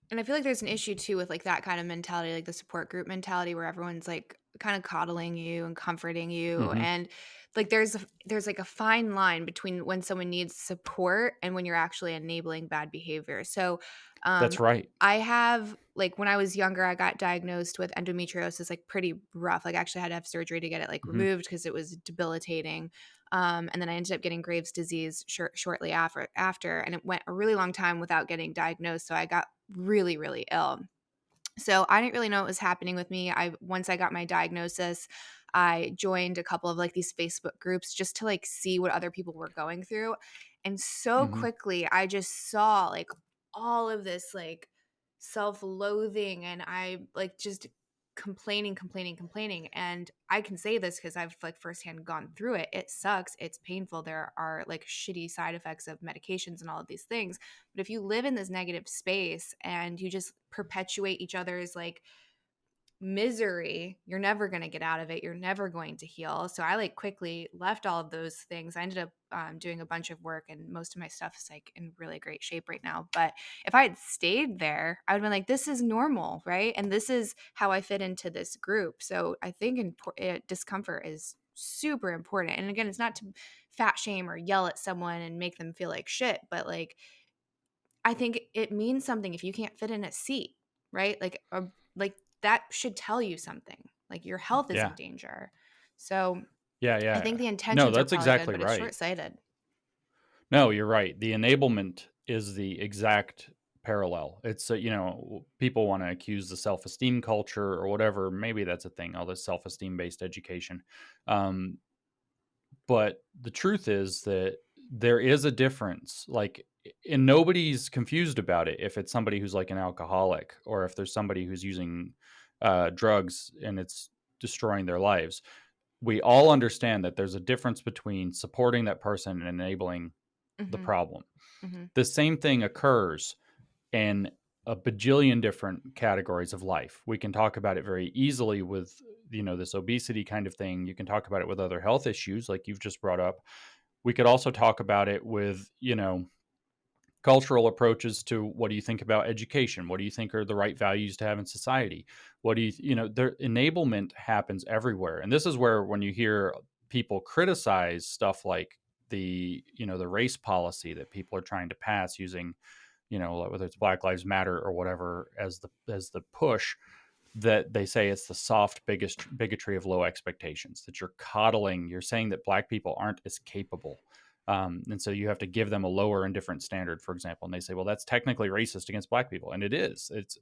And I feel like there's an issue too with like that kind of mentality, like the support group mentality where everyone's like kind of coddling you and comforting you. Hmm. And like there's like a fine line between when someone needs support and when you're actually enabling bad behavior. So um That's right. I have like when I was younger, I got diagnosed with endometriosis, like pretty rough. Like I actually had to have surgery to get it like Hmm. removed because it was debilitating. And then I ended up getting Graves' disease shortly after, and it went a really long time without getting diagnosed. So I got really, really ill. So I didn't really know what was happening with me. I once I got my diagnosis, I joined a couple of like these Facebook groups just to like see what other people were going through. And so Hmm. quickly I just saw like all of this like self-loathing and I like just complaining. And I can say this because I've like firsthand gone through it. It sucks. It's painful. There are like shitty side effects of medications and all of these things. But if you live in this negative space and you just perpetuate each other's like misery, you're never going to get out of it. You're never going to heal. So I like quickly left all of those things. I ended up doing a bunch of work and most of my stuff is like in really great shape right now. But if I had stayed there, I would have been like, this is normal, right? And this is how I fit into this group. So I think discomfort is super important. And again, it's not to fat shame or yell at someone and make them feel like shit, but like I think it means something if you can't fit in a seat, right? Like that should tell you something. Like your health is in Yeah. danger. So Yeah. I Yeah. think the No, intentions are that's probably good, exactly but it's right. short-sighted. No, you're right. The enablement is the exact parallel. It's, people want to accuse the self esteem culture or whatever. Maybe that's a thing, all this self esteem based education. Um, but the truth is that there is a difference. Like, and nobody's confused about it if it's somebody who's like an alcoholic or if there's somebody who's using drugs and it's destroying their lives. We all understand that there's a difference between supporting that person and enabling the Mhm. problem. Mhm. The same thing occurs in a bajillion different categories of life. We can talk about it very easily with, this obesity kind of thing. You can talk about it with other health issues like you've just brought up. We could also talk about it with, cultural approaches to what do you think about education? What do you think are the right values to have in society? What do their enablement happens everywhere. And this is where when you hear people criticize stuff like the race policy that people are trying to pass using, whether it's Black Lives Matter or whatever as the push, that they say it's the soft bigotry of low expectations, that you're coddling, you're saying that black people aren't as capable. And so you have to give them a lower and different standard, for example. And they say, well, that's technically racist against black people. And it is. It's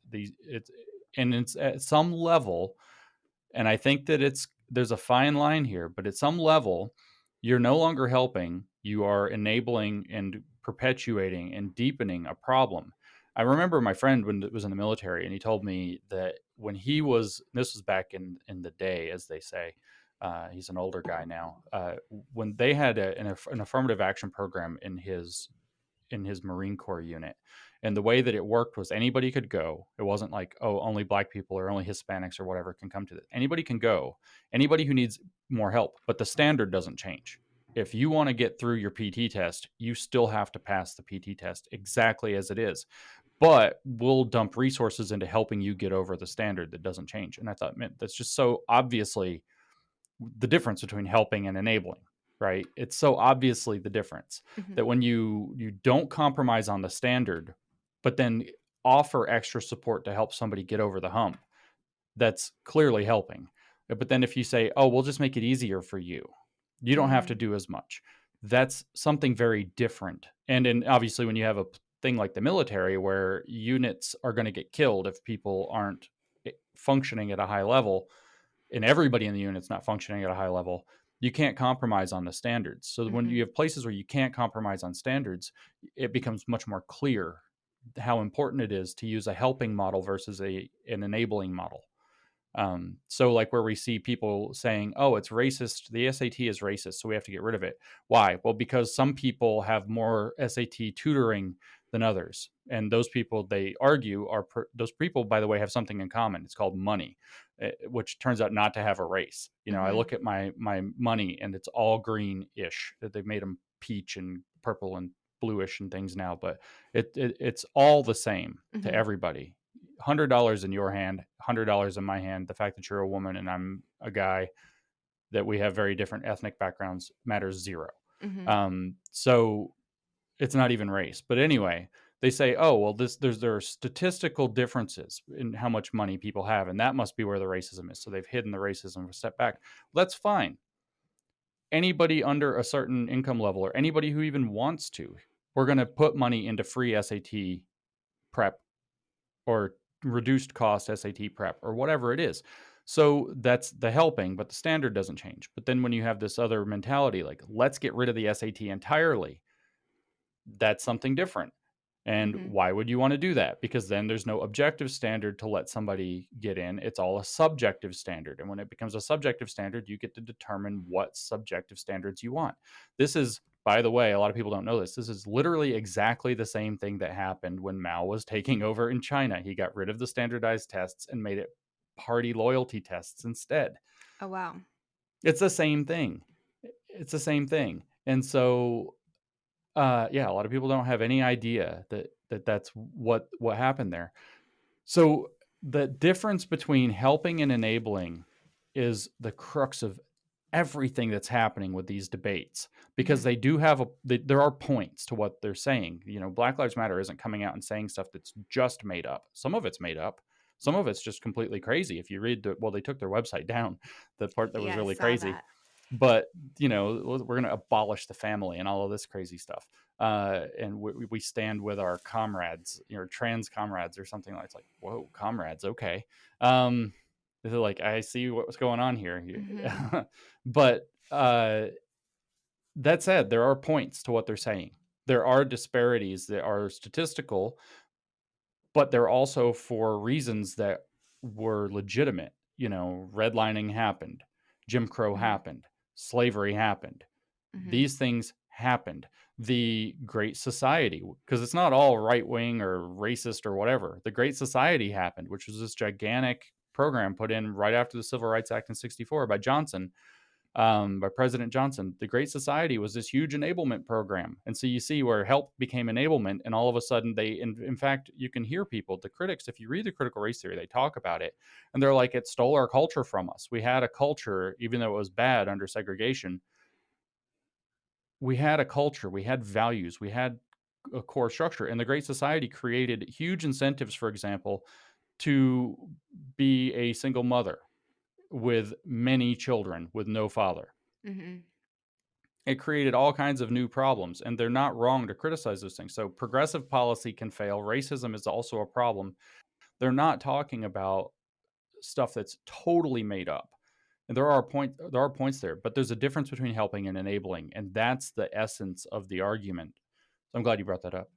at some level, and I think that there's a fine line here, but at some level, you're no longer helping. You are enabling and perpetuating and deepening a problem. I remember my friend when it was in the military, and he told me that when he was, this was back in the day, as they say, he's an older guy now. When they had an affirmative action program in his Marine Corps unit. And the way that it worked was anybody could go. It wasn't like, oh, only black people or only Hispanics or whatever can come to this. Anybody can go. Anybody who needs more help, but the standard doesn't change. If you want to get through your PT test, you still have to pass the PT test exactly as it is. But we'll dump resources into helping you get over the standard that doesn't change. And I thought, man, that's just so obviously the difference between helping and enabling, right? It's so obviously the difference Mhm. that when you don't compromise on the standard, but then offer extra support to help somebody get over the hump, that's clearly helping. But then if you say, oh, we'll just make it easier for you, you don't have to Mhm. do as much. That's something very different. And obviously, when you have a thing like the military where units are going to get killed if people aren't functioning at a high level, and everybody in the unit's not functioning at a high level, you can't compromise on the standards. So when you Mhm. have places where you can't compromise on standards, it becomes much more clear how important it is to use a helping model versus an enabling model. So like where we see people saying, "Oh, it's racist. The SAT is racist, so we have to get rid of it." Why? Well, because some people have more SAT tutoring than others, and those people, they argue, those people, by the way, have something in common. It's called money, which turns out not to have a race. I Mhm. look at my money, and it's all green-ish. That they've made them peach and purple and bluish and things now, but it's all the same to Mhm. everybody. $100 in your hand, $100 in my hand. The fact that you're a woman and I'm a guy, that we have very different ethnic backgrounds, matters zero. Mhm. So it's not even race. But anyway, they say, oh, well, there are statistical differences in how much money people have, and that must be where the racism is. So they've hidden the racism a step back. Well, that's fine. Anybody under a certain income level or anybody who even wants to, we're going to put money into free SAT prep or reduced cost SAT prep or whatever it is. So that's the helping, but the standard doesn't change. But then when you have this other mentality, like, let's get rid of the SAT entirely, that's something different. And Mhm. why would you want to do that? Because then there's no objective standard to let somebody get in. It's all a subjective standard. And when it becomes a subjective standard, you get to determine what subjective standards you want. This is, by the way, a lot of people don't know this. This is literally exactly the same thing that happened when Mao was taking over in China. He got rid of the standardized tests and made it party loyalty tests instead. Oh, wow. It's the same thing. It's the same thing. And so yeah, a lot of people don't have any idea that's what happened there. So the difference between helping and enabling is the crux of everything that's happening with these debates, because Mhm. they do have there are points to what they're saying. Black Lives Matter isn't coming out and saying stuff that's just made up. Some of it's made up. Some of it's just completely crazy. If you read they took their website down, the part that was Yeah, I really saw crazy. that. But we're going to abolish the family and all of this crazy stuff, and we stand with our comrades, trans comrades or something like. It's like, whoa, comrades, okay. They're like, I see what's going on here. Mhm. But that said, there are points to what they're saying. There are disparities that are statistical, but they're also for reasons that were legitimate. Redlining happened, Jim Crow Mhm. happened, slavery happened. Mhm. These things happened. The Great Society, because it's not all right wing or racist or whatever. The Great Society happened, which was this gigantic program put in right after the Civil Rights Act in '64 by Johnson, by President Johnson. The Great Society was this huge enablement program. And so you see where help became enablement. And all of a sudden, in fact, you can hear people, the critics, if you read the critical race theory, they talk about it. And they're like, it stole our culture from us. We had a culture, even though it was bad under segregation. We had a culture, we had values, we had a core structure. And the Great Society created huge incentives, for example, to be a single mother with many children with no father. Mhm. It created all kinds of new problems, and they're not wrong to criticize those things. So progressive policy can fail. Racism is also a problem. They're not talking about stuff that's totally made up. And there are points there, but there's a difference between helping and enabling, and that's the essence of the argument. So I'm glad you brought that up.